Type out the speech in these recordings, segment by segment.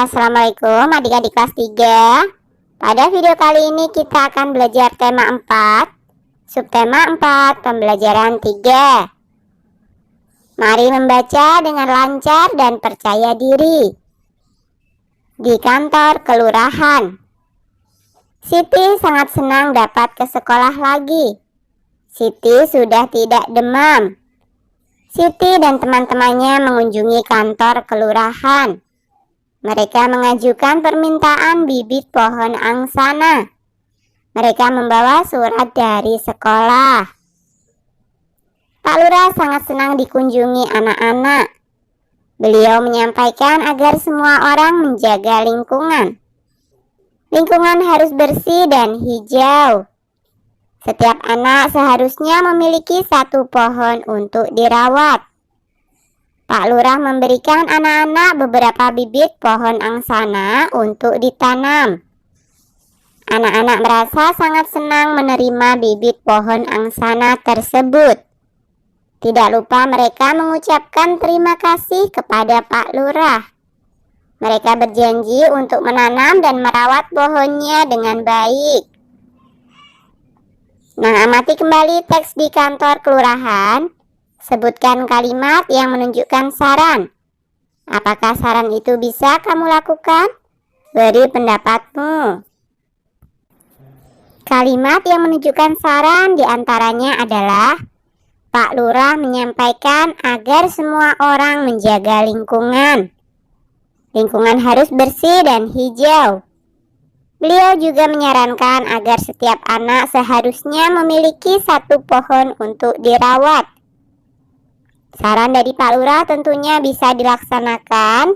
Assalamualaikum adik-adik kelas 3. Pada video kali ini kita akan belajar tema 4, subtema 4, pembelajaran 3. Mari membaca dengan lancar dan percaya diri. Di kantor kelurahan, Siti sangat senang dapat ke sekolah lagi. Siti sudah tidak demam. Siti dan teman-temannya mengunjungi kantor kelurahan. Mereka mengajukan permintaan bibit pohon angsana. Mereka membawa surat dari sekolah. Pak Lurah sangat senang dikunjungi anak-anak. Beliau menyampaikan agar semua orang menjaga lingkungan. Lingkungan harus bersih dan hijau. Setiap anak seharusnya memiliki satu pohon untuk dirawat. Pak Lurah memberikan anak-anak beberapa bibit pohon angsana untuk ditanam. Anak-anak merasa sangat senang menerima bibit pohon angsana tersebut. Tidak lupa mereka mengucapkan terima kasih kepada Pak Lurah. Mereka berjanji untuk menanam dan merawat pohonnya dengan baik. Nah, amati kembali teks di kantor kelurahan. Sebutkan kalimat yang menunjukkan saran. Apakah saran itu bisa kamu lakukan? Beri pendapatmu. Kalimat yang menunjukkan saran diantaranya adalah Pak Lurah menyampaikan agar semua orang menjaga lingkungan. Lingkungan harus bersih dan hijau. Beliau juga menyarankan agar setiap anak seharusnya memiliki satu pohon untuk dirawat. Saran dari Pak Lurah tentunya bisa dilaksanakan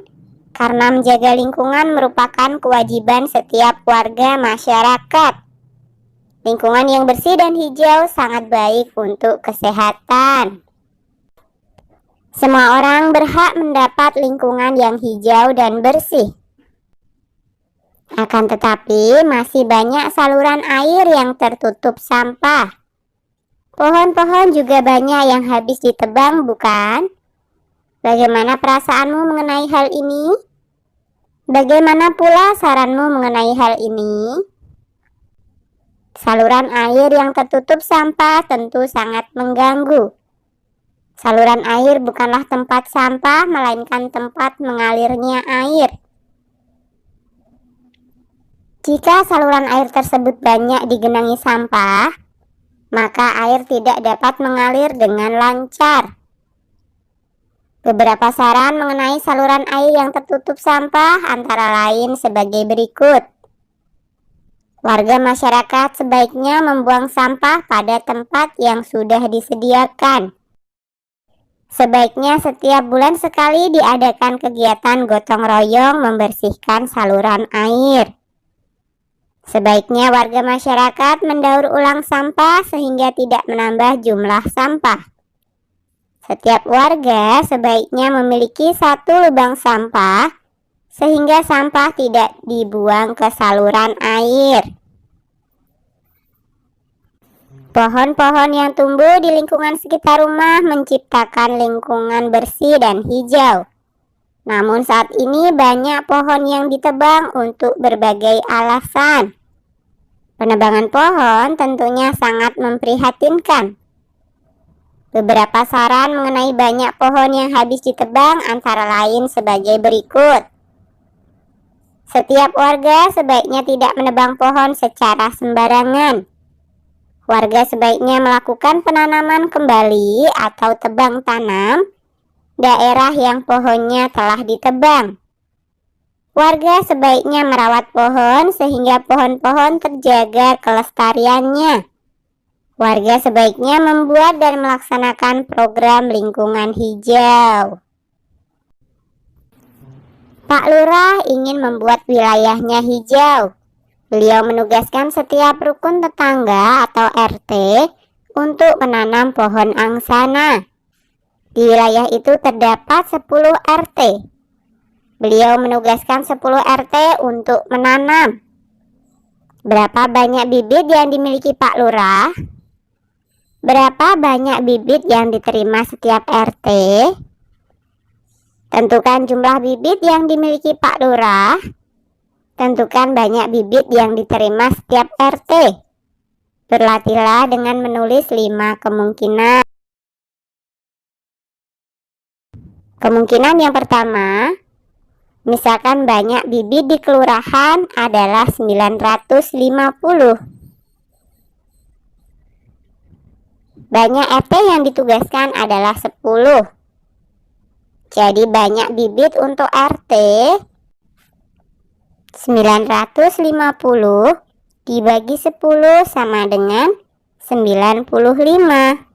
karena menjaga lingkungan merupakan kewajiban setiap warga masyarakat. Lingkungan yang bersih dan hijau sangat baik untuk kesehatan. Semua orang berhak mendapat lingkungan yang hijau dan bersih. Akan tetapi masih banyak saluran air yang tertutup sampah. Pohon-pohon juga banyak yang habis ditebang, bukan? Bagaimana perasaanmu mengenai hal ini? Bagaimana pula saranmu mengenai hal ini? Saluran air yang tertutup sampah tentu sangat mengganggu. Saluran air bukanlah tempat sampah, melainkan tempat mengalirnya air. Jika saluran air tersebut banyak digenangi sampah, maka air tidak dapat mengalir dengan lancar. Beberapa saran mengenai saluran air yang tertutup sampah antara lain sebagai berikut. Warga masyarakat sebaiknya membuang sampah pada tempat yang sudah disediakan. Sebaiknya setiap bulan sekali diadakan kegiatan gotong royong membersihkan saluran air. Sebaiknya warga masyarakat mendaur ulang sampah sehingga tidak menambah jumlah sampah. Setiap warga sebaiknya memiliki satu lubang sampah sehingga sampah tidak dibuang ke saluran air. Pohon-pohon yang tumbuh di lingkungan sekitar rumah menciptakan lingkungan bersih dan hijau. Namun saat ini banyak pohon yang ditebang untuk berbagai alasan. Penebangan pohon tentunya sangat memprihatinkan. Beberapa saran mengenai banyak pohon yang habis ditebang antara lain sebagai berikut. Setiap warga sebaiknya tidak menebang pohon secara sembarangan. Warga sebaiknya melakukan penanaman kembali atau tebang tanam daerah yang pohonnya telah ditebang. Warga sebaiknya merawat pohon sehingga pohon-pohon terjaga kelestariannya. Warga sebaiknya membuat dan melaksanakan program lingkungan hijau. Pak Lurah ingin membuat wilayahnya hijau. Beliau menugaskan setiap rukun tetangga atau RT untuk menanam pohon angsana. Di wilayah itu terdapat 10 RT. Beliau menugaskan 10 RT untuk menanam. Berapa banyak bibit yang dimiliki Pak Lurah? Berapa banyak bibit yang diterima setiap RT? Tentukan jumlah bibit yang dimiliki Pak Lurah. Tentukan banyak bibit yang diterima setiap RT. Berlatihlah dengan menulis 5 kemungkinan. Kemungkinan yang pertama, misalkan banyak bibit di kelurahan adalah 950. Banyak RT yang ditugaskan adalah 10. Jadi banyak bibit untuk RT 950 dibagi 10 sama dengan 95.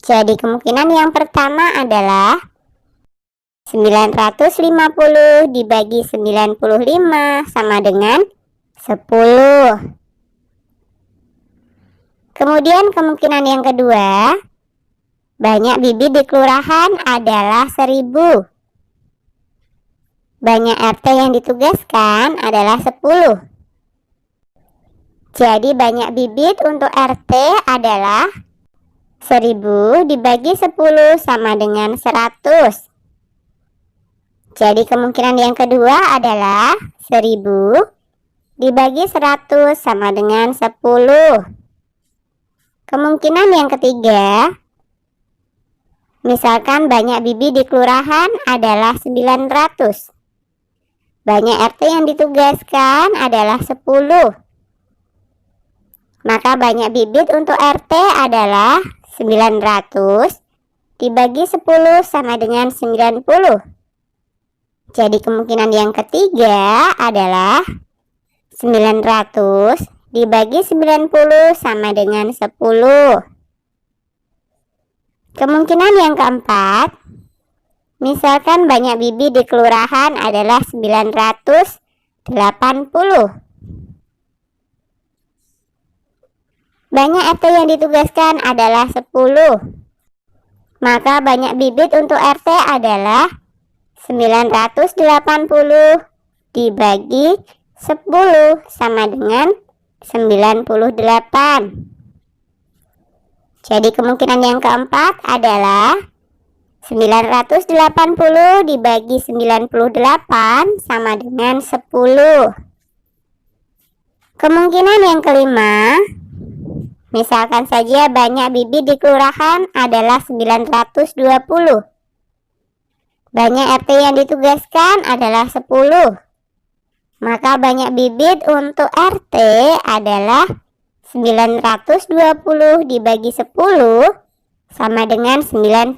Jadi kemungkinan yang pertama adalah 950 dibagi 95 sama dengan 10. Kemudian kemungkinan yang kedua, banyak bibit di kelurahan adalah 1000. Banyak RT yang ditugaskan adalah 10. Jadi banyak bibit untuk RT adalah 1000 dibagi 10 sama dengan 100. Jadi kemungkinan yang kedua adalah 1000 dibagi 100 sama dengan 10. Kemungkinan yang ketiga, misalkan banyak bibit di kelurahan adalah 900. Banyak RT yang ditugaskan adalah 10. Maka banyak bibit untuk RT adalah 900 dibagi 10 sama dengan 90. Jadi kemungkinan yang ketiga adalah 900 dibagi 90 sama dengan 10. Kemungkinan yang keempat, misalkan banyak bibit di kelurahan adalah 980. Banyak RT yang ditugaskan adalah 10. Maka banyak bibit untuk RT adalah 980 dibagi 10 sama dengan 98. Jadi kemungkinan yang keempat adalah 980 dibagi 98 sama dengan 10. Kemungkinan yang kelima, misalkan saja banyak bibit di kelurahan adalah 920. Banyak RT yang ditugaskan adalah 10. Maka banyak bibit untuk RT adalah 920 dibagi 10 sama dengan 92.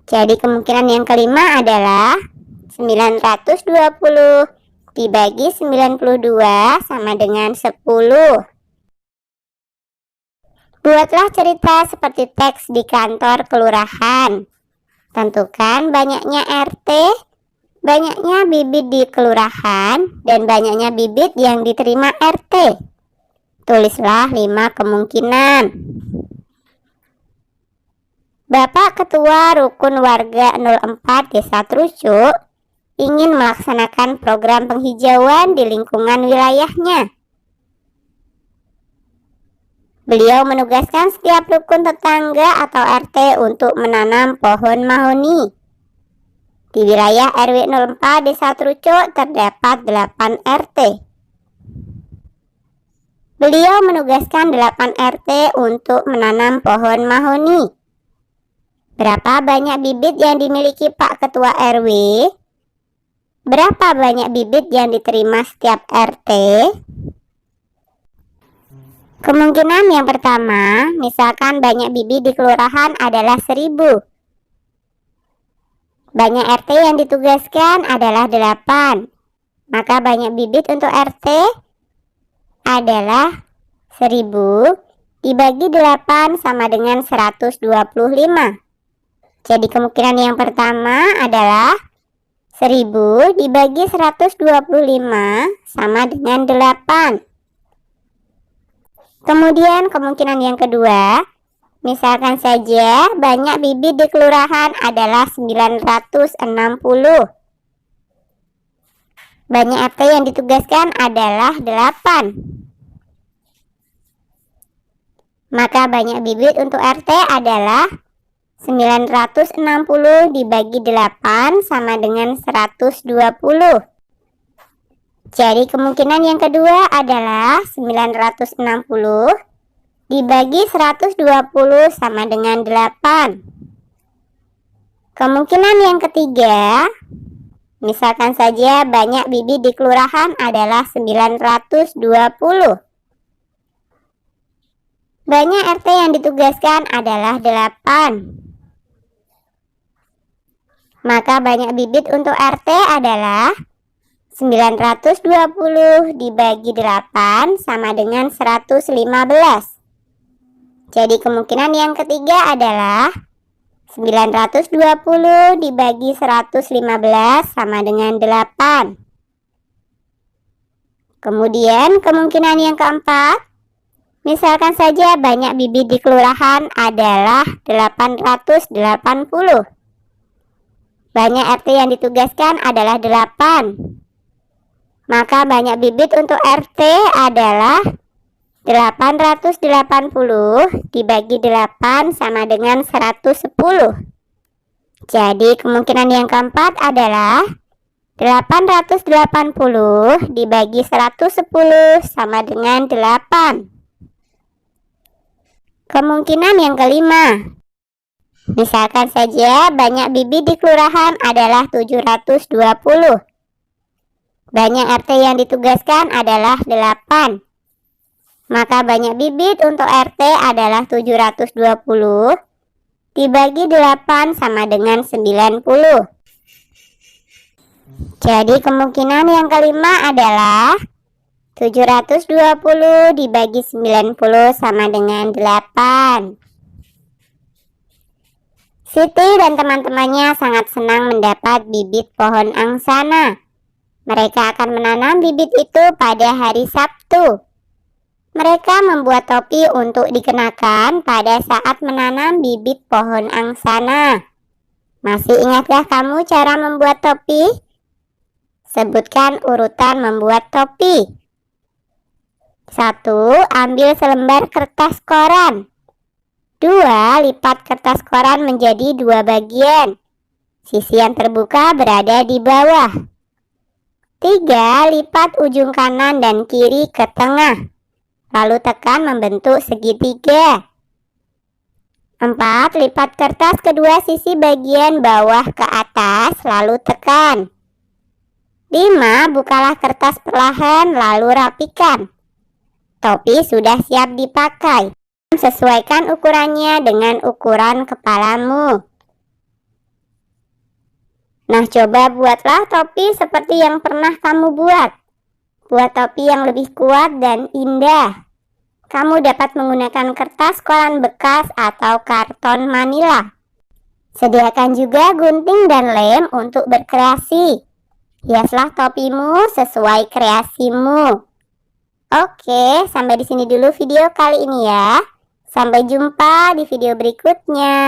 Jadi kemungkinan yang kelima adalah 920 dibagi 92 sama dengan 10. Buatlah cerita seperti teks di kantor kelurahan. Tentukan banyaknya RT, banyaknya bibit di kelurahan, dan banyaknya bibit yang diterima RT. Tulislah 5 kemungkinan. Bapak Ketua Rukun Warga 04 Desa Trucuk ingin melaksanakan program penghijauan di lingkungan wilayahnya. Beliau menugaskan setiap rukun tetangga atau RT untuk menanam pohon mahoni. Di wilayah RW 04 Desa Trucuk terdapat 8 RT. Beliau menugaskan 8 RT untuk menanam pohon mahoni. Berapa banyak bibit yang dimiliki Pak Ketua RW? Berapa banyak bibit yang diterima setiap RT? Kemungkinan yang pertama, misalkan banyak bibit di kelurahan adalah 1000. Banyak RT yang ditugaskan adalah 8. Maka banyak bibit untuk RT adalah 1000 dibagi 8 sama dengan 125. Jadi kemungkinan yang pertama adalah 1000 dibagi 125 sama dengan 8. Kemudian kemungkinan yang kedua, misalkan saja banyak bibit di kelurahan adalah 960. Banyak RT yang ditugaskan adalah 8. Maka banyak bibit untuk RT adalah 960 dibagi 8 sama dengan 120. Jadi kemungkinan yang kedua adalah 960 dibagi 120 sama dengan 8. Kemungkinan yang ketiga, misalkan saja banyak bibit di kelurahan adalah 920. Banyak RT yang ditugaskan adalah 8. Maka banyak bibit untuk RT adalah 920 dibagi 8 sama dengan 115. Jadi kemungkinan yang ketiga adalah 920 dibagi 115 sama dengan 8. Kemudian kemungkinan yang keempat, misalkan saja banyak bibit di kelurahan adalah 880. Banyak RT yang ditugaskan adalah 8. Maka banyak bibit untuk RT adalah 880 dibagi 8 sama dengan 110. Jadi kemungkinan yang keempat adalah 880 dibagi 110 sama dengan 8. Kemungkinan yang kelima, misalkan saja banyak bibit di kelurahan adalah 720. Banyak RT yang ditugaskan adalah 8. Maka banyak bibit untuk RT adalah 720 dibagi 8 sama dengan 90. Jadi kemungkinan yang kelima adalah 720 dibagi 90 sama dengan 8. Siti dan teman-temannya sangat senang mendapat bibit pohon angsana. Mereka akan menanam bibit itu pada hari Sabtu. Mereka membuat topi untuk dikenakan pada saat menanam bibit pohon angsana. Masih ingatkah kamu cara membuat topi? Sebutkan urutan membuat topi. 1. Ambil selembar kertas koran. 2. Lipat kertas koran menjadi 2 bagian. Sisi yang terbuka berada di bawah. 3. Lipat ujung kanan dan kiri ke tengah. Lalu tekan membentuk segitiga. 4. Lipat kertas kedua sisi bagian bawah ke atas, lalu tekan. 5. Bukalah kertas perlahan, lalu rapikan. Topi sudah siap dipakai. Sesuaikan ukurannya dengan ukuran kepalamu. Nah, coba buatlah topi seperti yang pernah kamu buat. Buat topi yang lebih kuat dan indah. Kamu dapat menggunakan kertas koran bekas atau karton manila. Sediakan juga gunting dan lem untuk berkreasi. Hiaslah topimu sesuai kreasimu. Oke, sampai di sini dulu video kali ini ya. Sampai jumpa di video berikutnya.